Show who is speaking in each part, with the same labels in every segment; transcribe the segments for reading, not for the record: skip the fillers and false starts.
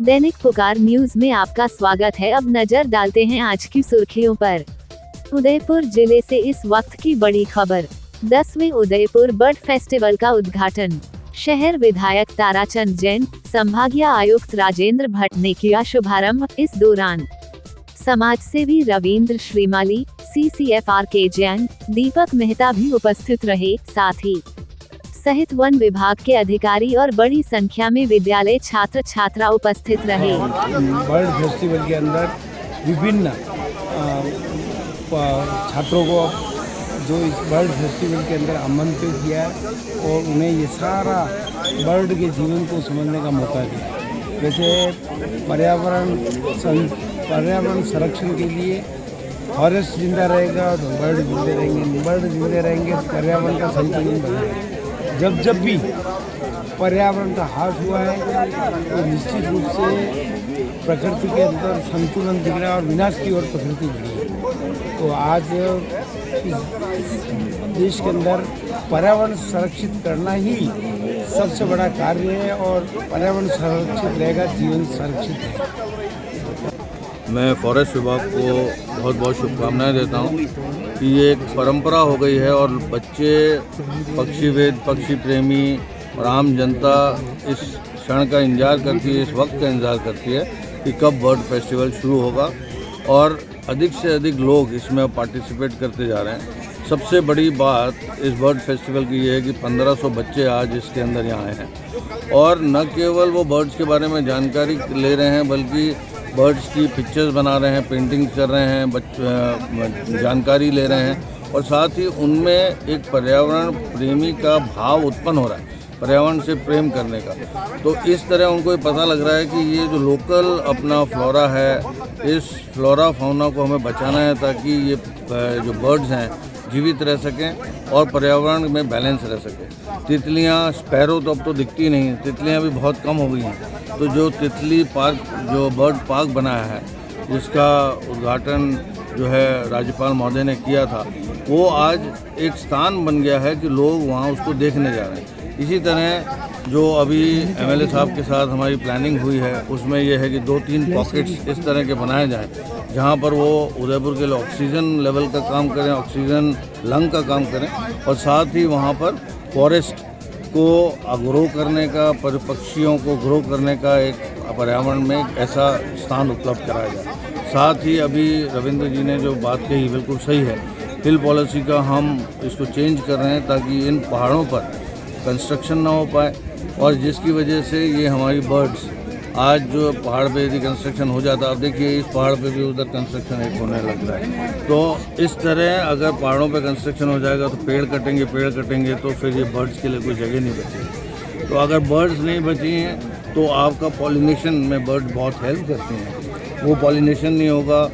Speaker 1: दैनिक पुकार न्यूज में आपका स्वागत है। अब नजर डालते हैं आज की सुर्खियों पर। उदयपुर जिले से इस वक्त की बड़ी खबर। 10वें उदयपुर बर्ड फेस्टिवल का उद्घाटन। शहर विधायक ताराचंद जैन, संभागीय आयुक्त राजेंद्र भट्ट ने किया शुभारंभ। इस दौरान समाज सेवी रविंद्र श्रीमाली, CCFR के जैन, दीपक मेहता भी उपस्थित रहे। साथ ही सहित वन विभाग के अधिकारी और बड़ी संख्या में विद्यालय छात्र छात्रा उपस्थित रहे।
Speaker 2: बर्ड फेस्टिवल के अंदर विभिन्न छात्रों को जो इस बर्ड फेस्टिवल के अंदर आमंत्रित किया और उन्हें ये सारा बर्ड के जीवन को समझने का मौका दिया। जैसे पर्यावरण संरक्षण के लिए फॉरेस्ट जिंदा रहेगा तो बर्ड जिंदे रहेंगे, बर्ड जिंदे रहेंगे तो पर्यावरण का संतुलन बना रहेगा। जब भी पर्यावरण का ह्रास हुआ है तो निश्चित रूप से प्रकृति के अंदर संतुलन दिख रहा है और विनाश की ओर प्रकृति बढ़ी है। तो आज इस देश के अंदर पर्यावरण संरक्षित करना ही सबसे बड़ा कार्य है और पर्यावरण संरक्षित रहेगा, जीवन सुरक्षित रहेगा।
Speaker 3: मैं फॉरेस्ट विभाग को बहुत बहुत शुभकामनाएं देता हूं कि ये एक परंपरा हो गई है और बच्चे, पक्षीविद, पक्षी प्रेमी और आम जनता इस क्षण का इंतजार करती है, इस वक्त का इंतजार करती है कि कब बर्ड फेस्टिवल शुरू होगा और अधिक से अधिक लोग इसमें पार्टिसिपेट करते जा रहे हैं। सबसे बड़ी बात इस बर्ड फेस्टिवल की ये है कि 1500 बच्चे आज इसके अंदर यहाँ आए हैं और न केवल वो बर्ड्स के बारे में जानकारी ले रहे हैं बल्कि बर्ड्स की पिक्चर्स बना रहे हैं, पेंटिंग कर रहे हैं, जानकारी ले रहे हैं और साथ ही उनमें एक पर्यावरण प्रेमी का भाव उत्पन्न हो रहा है, पर्यावरण से प्रेम करने का। तो इस तरह उनको ये पता लग रहा है कि ये जो लोकल अपना फ्लोरा है, इस फ्लोरा फाउना को हमें बचाना है ताकि ये जो बर्ड्स हैं जीवित रह सकें और पर्यावरण में बैलेंस रह सके। तितलियाँ, स्पैरो तो अब तो दिखती नहीं हैं, तितलियाँ भी बहुत कम हो गई हैं। तो जो तितली पार्क, जो बर्ड पार्क बनाया है, जिसका उद्घाटन जो है राज्यपाल महोदय ने किया था, वो आज एक स्थान बन गया है कि लोग वहाँ उसको देखने जा रहे हैं। इसी तरह जो अभी MLA साहब के साथ हमारी प्लानिंग हुई है उसमें यह है कि 2-3 पॉकेट्स इस तरह के बनाए जाएं जहाँ पर वो उदयपुर के लिए ऑक्सीजन लेवल का काम करें, ऑक्सीजन लंग का काम करें और साथ ही वहाँ पर फॉरेस्ट को ग्रो करने का, पक्षियों को ग्रो करने का एक पर्यावरण में एक ऐसा स्थान उपलब्ध कराया जाए। साथ ही अभी रविंद्र जी ने जो बात कही बिल्कुल सही है, हिल पॉलिसी का हम इसको चेंज कर रहे हैं ताकि इन पहाड़ों पर कंस्ट्रक्शन ना हो पाए और जिसकी वजह से ये हमारी बर्ड्स आज जो पहाड़ पे यदि कंस्ट्रक्शन हो जाता, आप देखिए इस पहाड़ पे भी उधर कंस्ट्रक्शन एक होने लग रहा है। तो इस तरह अगर पहाड़ों पे कंस्ट्रक्शन हो जाएगा तो पेड़ कटेंगे तो फिर ये बर्ड्स के लिए कोई जगह नहीं बचेगी। तो अगर बर्ड्स नहीं बची हैं तो आपका पॉलिनेशन में बर्ड बहुत हेल्प करते हैं। वो पॉलिनेशन नहीं होगा,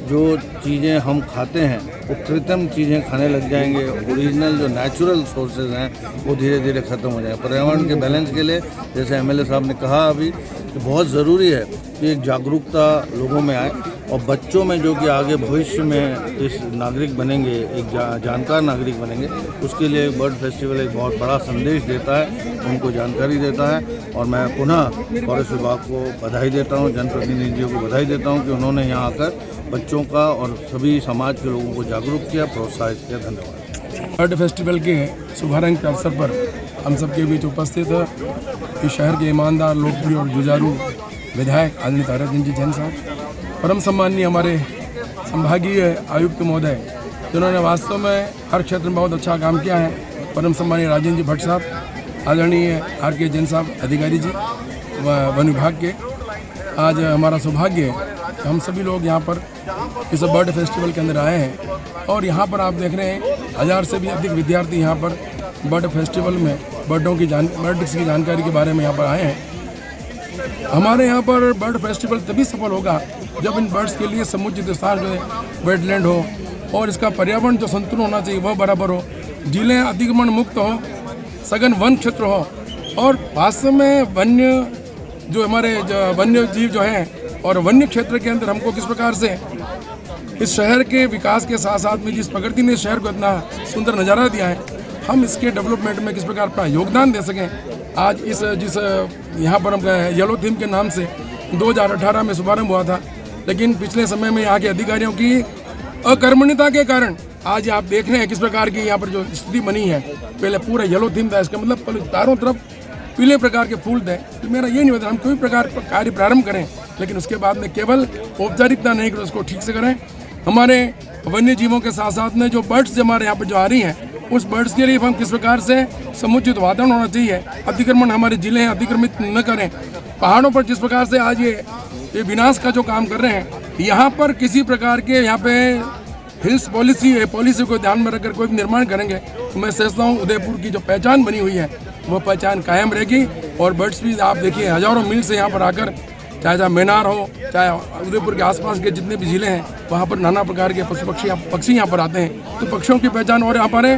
Speaker 3: जो चीज़ें हम खाते हैं वो कृत्रिम चीज़ें खाने लग जाएंगे, ओरिजिनल जो नेचुरल सोर्सेज हैं वो धीरे धीरे ख़त्म हो जाएंगे। पर्यावरण के बैलेंस के लिए जैसे MLA साहब ने कहा अभी कि बहुत ज़रूरी है कि एक जागरूकता लोगों में आए और बच्चों में जो कि आगे भविष्य में इस नागरिक बनेंगे, एक जानकार नागरिक बनेंगे, उसके लिए बर्ड फेस्टिवल एक बहुत बड़ा संदेश देता है, उनको जानकारी देता है। और मैं पुनः फॉरेस्ट विभाग को बधाई देता हूँ, जनप्रतिनिधियों को बधाई देता हूँ कि उन्होंने यहाँ आकर बच्चों का और सभी समाज के लोगों को जागरूक किया, प्रोत्साहित किया। धन्यवाद।
Speaker 2: बर्ड फेस्टिवल के शुभारंभ के अवसर पर हम सबके बीच उपस्थित इस शहर के ईमानदार, लोकप्रिय और जुझारू विधायक आदरणीय ताराचंद जी जैन साहब, परम सम्माननीय हमारे संभागीय आयुक्त महोदय जिन्होंने वास्तव में हर क्षेत्र में बहुत अच्छा काम किया है, परम सम्माननीय राजेंद्र जी भट्ट साहब, आदरणीय RK जैन साहब अधिकारी जी वन विभाग के। आज हमारा सौभाग्य है कि हम सभी लोग यहाँ पर इस बर्ड फेस्टिवल के अंदर आए हैं और यहाँ पर आप देख रहे हैं 1000 से भी अधिक विद्यार्थी यहाँ पर बर्ड फेस्टिवल में बर्ड्स की जानकारी के बारे में यहाँ पर आए हैं। हमारे यहाँ पर बर्ड फेस्टिवल तभी सफल होगा जब इन बर्ड्स के लिए समुचित स्थान जो है वेटलैंड हो और इसका पर्यावरण जो संतुलन होना चाहिए वह बराबर हो, जिले अतिक्रमण मुक्त हो, सघन वन क्षेत्र हो और वास्तव में हमारे वन्य जीव जो हैं और वन्य क्षेत्र के अंदर हमको किस प्रकार से इस शहर के विकास के साथ साथ में जिस प्रकृति ने इस शहर को इतना सुंदर नज़ारा दिया है, हम इसके डेवलपमेंट में किस प्रकार अपना योगदान दे सकें। आज जिस यहाँ पर हम येलो थीम के नाम से 2018 में शुभारंभ हुआ था, लेकिन पिछले समय में यहाँ के अधिकारियों की अकर्मण्यता के कारण आज आप देख रहे हैं किस प्रकार की यहाँ पर जो स्थिति बनी है। पहले पूरा येलो थीम था, इसका मतलब चारों तरफ पीले प्रकार के फूल थे। तो मेरा ये निवेदन, हम कोई प्रकार का कार्य प्रारंभ करें लेकिन उसके बाद में केवल औपचारिकता नहीं करें, उसको ठीक से करें। हमारे वन्य जीवों के साथ साथ में जो बर्ड्स हमारे यहाँ पर जो आ रही हैं, उस बर्ड्स के लिए हम किस प्रकार से समुचित वातावरण होना चाहिए। अतिक्रमण हमारे जिले हैं अतिक्रमित न करें। पहाड़ों पर जिस प्रकार से आज ये विनाश का जो काम कर रहे हैं, यहाँ पर किसी प्रकार के यहाँ पे हिल्स पॉलिसी को ध्यान में रखकर कोई भी निर्माण करेंगे तो मैं सोचता हूँ उदयपुर की जो पहचान बनी हुई है वो पहचान कायम रहेगी। और बर्ड्स भी आप देखिए हजारों मील से यहाँ पर आकर, चाहे मैनार हो, चाहे उदयपुर के आसपास के जितने भी जिले हैं, वहाँ पर नाना प्रकार के पशु पक्षी यहाँ पर आते हैं। तो पक्षियों की पहचान, और यहाँ पर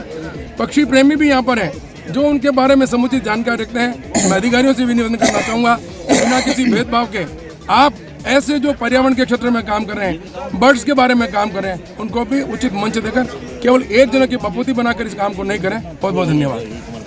Speaker 2: पक्षी प्रेमी भी यहाँ पर हैं जो उनके बारे में समुचित जानकारी रखते हैं। मैं अधिकारियों से भी निवेदन करना चाहूँगा बिना किसी भेदभाव के आप ऐसे जो पर्यावरण के क्षेत्र में काम कर रहे हैं, बर्ड्स के बारे में काम कर रहे हैं, उनको भी उचित मंच देकर केवल एक जन की बपूती बनाकर इस काम को नहीं करें। बहुत बहुत धन्यवाद।